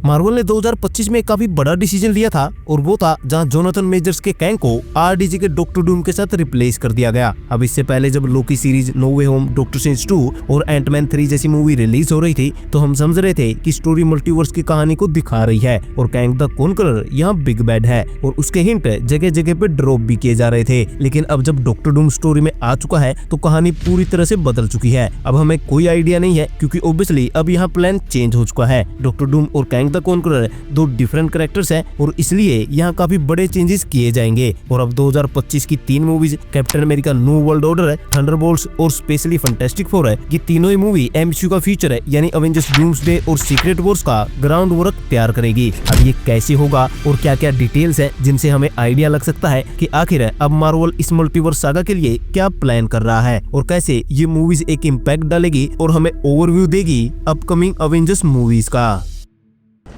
Marvel ने 2025 में काफी बड़ा डिसीजन लिया था और वो था जहां जोनाथन मेजर्स के कैंग को आरडीजे के डॉक्टर डूम के साथ रिप्लेस कर दिया गया। अब इससे पहले जब लोकी सीरीज, नो वे होम, डॉक्टर स्ट्रेंज 2 और एंटमैन 3 जैसी मूवी रिलीज हो रही थी तो हम समझ रहे थे कि स्टोरी मल्टीवर्स की कहानी को दिखा रही है और कैंग द कॉन्करर यहाँ बिग बैड है और उसके हिंट जगह जगह पे ड्रॉप भी किए जा रहे थे। लेकिन अब जब डॉक्टर डूम स्टोरी में आ चुका है तो कहानी पूरी तरह से बदल चुकी है। अब हमें कोई आइडिया नहीं है क्योंकि ऑब्वियसली अब यहाँ प्लान चेंज हो चुका है। डॉक्टर डूम और कैंग द कॉन्करर दो डिफरेंट कैरेक्टर्स हैं और इसलिए यहाँ काफी बड़े चेंजेस किए जाएंगे। और अब 2025 की 3 movies captain America new World order है, थंडरबोल्ट्स और स्पेशली फैंटास्टिक फोर है, ये तीनों ही मूवी एमसीयू का फ्यूचर है यानी अवेंजर्स डूम्सडे और सीक्रेट वॉर्स का ग्राउंड वर्क तैयार करेगी। अब ये कैसे होगा और क्या क्या डिटेल्स है जिनसे हमें आइडिया लग सकता है कि आखिर अब मार्वल इस मल्टीवर्स सागा के लिए क्या प्लान कर रहा है और कैसे ये मूवीज एक इम्पैक्ट डालेगी और हमें ओवरव्यू देगी अपकमिंग अवेंजर्स मूवीज का।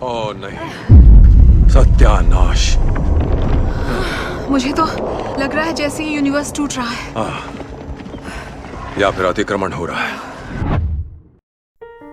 ओह नहीं, सत्यानाश। मुझे तो लग रहा है जैसे ही यूनिवर्स टूट रहा है या फिर अतिक्रमण हो रहा है।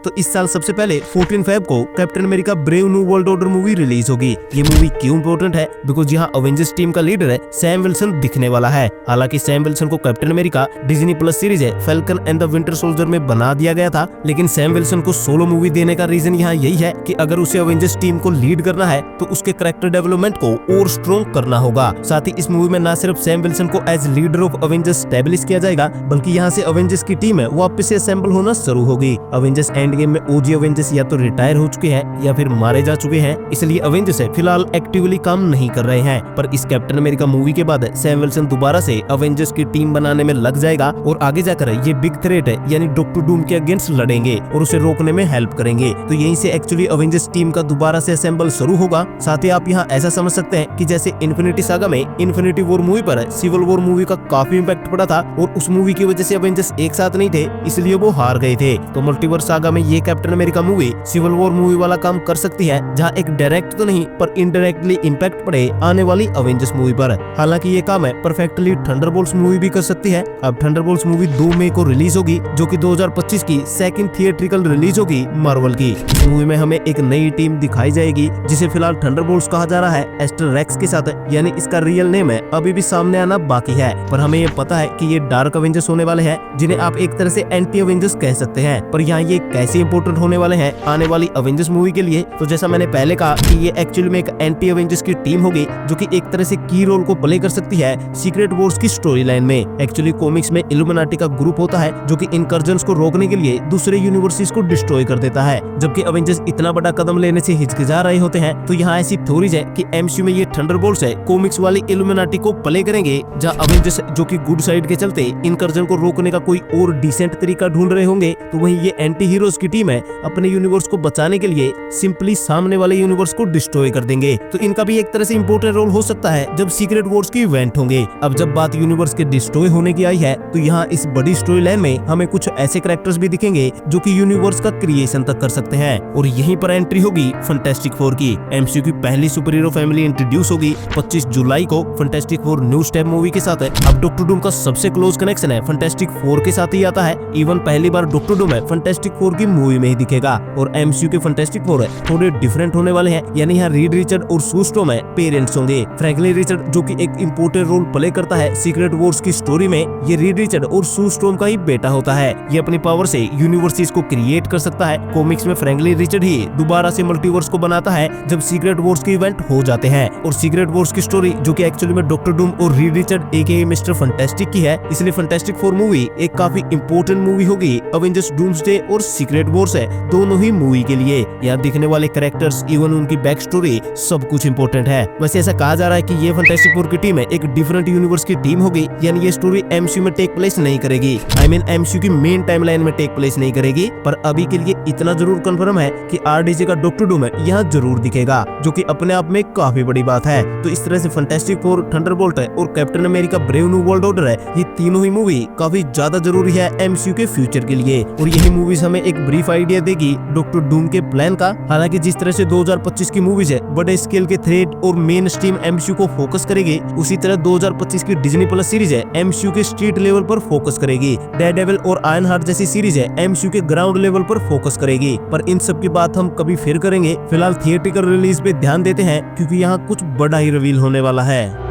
तो इस साल सबसे पहले 14 फेब को Captain America Brave New World order movie release होगी। ये मूवी क्यों इम्पोर्टेंट है? बिकॉज यहाँ अवेंजर्स टीम का लीडर है सैम विल्सन दिखने वाला है। हालांकि सैम विल्सन को Captain America Disney Plus series है Falcon and the Winter Soldier में बना दिया गया था, लेकिन सैम विल्सन को सोलो मूवी देने का रीजन यहाँ यही है कि अगर उसे अवेंजर्स टीम को लीड करना है तो उसके कैरेक्टर डेवलपमेंट को और स्ट्रॉन्ग करना होगा। साथ ही इस मूवी में न सिर्फ सैम विल्सन को as leader of Avengers establish किया जाएगा बल्कि यहाँ से अवेंजर्स की टीम है वापस से असेंबल होना शुरू होगी। अवेंजर्स एंड गेम में ओजी अवेंजर्स या तो रिटायर हो चुके हैं या फिर मारे जा चुके हैं, इसलिए अवेंजर्स फिलहाल एक्टिवली काम नहीं कर रहे हैं। पर इस कैप्टन अमेरिका मूवी के बाद सैम विल्सन दोबारा से अवेंजर्स की टीम बनाने में लग जाएगा और आगे जाकर ये बिग थ्रेट है यानी डॉक्टर डूम के अगेंस्ट लड़ेंगे और उसे रोकने में हेल्प करेंगे। तो यहीं से एक्चुअली अवेंजर्स टीम का दोबारा से असेंबल शुरू होगा। साथ ही आप यहाँ ऐसा समझ सकते हैं कि जैसे इन्फिनिटी सागा में इन्फिनिटी वॉर मूवी पर सिविल वॉर मूवी का काफी इम्पैक्ट पड़ा था और उस मूवी की वजह से अवेंजर्स एक साथ नहीं थे इसलिए वो हार गए थे। तो मल्टीवर्स सागा में ये Captain America movie civil war movie वाला काम कर सकती है जहां एक डायरेक्ट तो नहीं पर इनडायरेक्टली इम्पैक्ट पड़े आने वाली अवेंजर्स मूवी पर। हालांकि ये काम है परफेक्टली थंडरबोल्ट्स मूवी भी कर सकती है। अब थंडरबोल्ट्स मूवी 2 मई को रिलीज होगी जो कि 2025 की सेकंड थिएट्रिकल रिलीज होगी मार्वल की। इस मूवी में हमें एक नई टीम दिखाई जाएगी जिसे फिलहाल थंडरबोल्ट्स कहा जा रहा है एस्टर रेक्स के साथ, यानी इसका रियल नेम है अभी भी सामने आना बाकी है। पर हमें ये पता है कि ये डार्क अवेंजर्स होने वाले हैं जिन्हें आप एक तरह से एंटी अवेंजर्स कह सकते हैं। पर यहाँ ये कैसे इंपोर्टेंट होने वाले हैं आने वाली अवेंजर्स मूवी के लिए, तो जैसा मैंने पहले कहा कि ये एक्चुअली में एक एंटी अवेंजर्स की टीम होगी जो कि एक तरह से की रोल को प्ले कर सकती है सीक्रेट वॉर्स की स्टोरी लाइन में। एक्चुअली कॉमिक्स में इल्यूमिनाटी का ग्रुप होता है जो कि इनकर्जन्स को रोकने के लिए दूसरे यूनिवर्सिटीज को डिस्ट्रॉय कर देता है। जबकि अवेंजर्स इतना बड़ा कदम लेने से हिचकिचा रहे होते हैं तो यहाँ ऐसी थ्योरीज है कि एमसीयू में ये थंडरबोल्ट्स है कॉमिक्स वाली इल्यूमिनाटी को प्ले करेंगे, जहाँ अवेंजर्स जो कि गुड साइड के चलते इनकर्जन को रोकने का कोई और डिसेंट तरीका ढूंढ रहे होंगे, तो वहीं ये एंटी हीरोज की टीम है अपने यूनिवर्स को बचाने के लिए सिंपली सामने वाले यूनिवर्स को डिस्ट्रॉय कर देंगे। तो इनका भी एक तरह से इंपॉर्टेंट रोल हो सकता है जब सीक्रेट वॉर्स की इवेंट होंगे। अब जब बात यूनिवर्स के डिस्ट्रॉय होने की आई है तो यहाँ इस बड़ी स्टोरी लाइन में हमें कुछ ऐसे कैरेक्टर्स भी दिखेंगे जो कि यूनिवर्स का क्रिएशन तक कर सकते हैं और यहीं पर एंट्री होगी फैंटास्टिक फोर की। एमसीयू की पहली सुपर हीरो फैमिली इंट्रोड्यूस होगी 25 जुलाई को fantastic four new step movie के साथ है। अब डॉक्टर डूम का सबसे क्लोज कनेक्शन है फैंटास्टिक फोर के साथ ही आता है। इवन पहली बार डॉक्टर डूम है फैंटास्टिक फोर की मूवी में ही दिखेगा और एमसीयू के फैंटास्टिक फोर है थोड़े डिफरेंट होने वाले हैं, यानी यहाँ रीड रिचर्ड और सू स्ट्रॉम है पेरेंट्स होंगे। फ्रैंकलिन रिचर्ड जो कि एक इम्पोर्टेंट रोल प्ले करता है सीक्रेट वॉर्स की स्टोरी में, ये रीड रिचर्ड और सू स्ट्रॉम का ही बेटा होता है। ये अपनी पावर से यूनिवर्सिटीज को क्रिएट कर सकता है। कॉमिक्स में फ्रैंकलिन रिचर्ड ही दोबारा से मल्टीवर्स को बनाता है जब सीक्रेट वॉर्स के इवेंट हो जाते हैं और सीक्रेट वॉर्स की स्टोरी जो कि एक्चुअली में डॉक्टर डूम और रीड रिचर्ड एके मिस्टर फैंटास्टिक की है, इसलिए फैंटास्टिक फोर मूवी एक काफी इम्पोर्टेंट मूवी होगी अवेंजर्स डूम्सडे और सीक्रेट वॉर्स है दोनों ही मूवी के लिए। यहाँ दिखने वाले कैरेक्टर्स इवन उनकी बैक स्टोरी सब कुछ इम्पोर्टेंट है। वैसे ऐसा कहा जा रहा है कि ये फैंटास्टिक फोर की टीम है एक डिफरेंट यूनिवर्स की टीम होगी, यानी ये स्टोरी एमसीयू में टेक प्लेस नहीं करेगी। आई मीन एमसीयू की मेन टाइमलाइन में टेक प्लेस नहीं करेगी। पर अभी के लिए इतना जरूर कंफर्म है कि आरडीजे का डॉक्टर डूम है यहाँ जरूर दिखेगा, जो कि अपने आप में काफी बड़ी बात है। तो इस तरह से फैंटास्टिक फोर, थंडरबोल्ट है और captain America Brave New World order है, ये तीनों ही मूवी काफी ज्यादा जरूरी है एमसीयू के फ्यूचर के लिए। और यही मूवीज हमें एक ब्रीफ आइडिया देगी डॉक्टर डूम के प्लान का। हालांकि जिस तरह से 2025 की मूवीज है बड़े स्केल के थ्रेड और मेन स्ट्रीम एमसीयू को फोकस करेगी, उसी तरह 2025 की डिज्नी प्लस सीरीज है एमसीयू के स्ट्रीट लेवल पर फोकस करेगी। डेयरडेविल और आयरन हार्ट जैसी सीरीज है एमसीयू के ग्राउंड लेवल पर फोकस करेगी। पर इन सब की बात हम कभी फिर करेंगे। फिलहाल थिएट्रिकल रिलीज पे ध्यान देते हैं क्योंकि यहाँ कुछ बड़ा ही रिवील होने वाला है।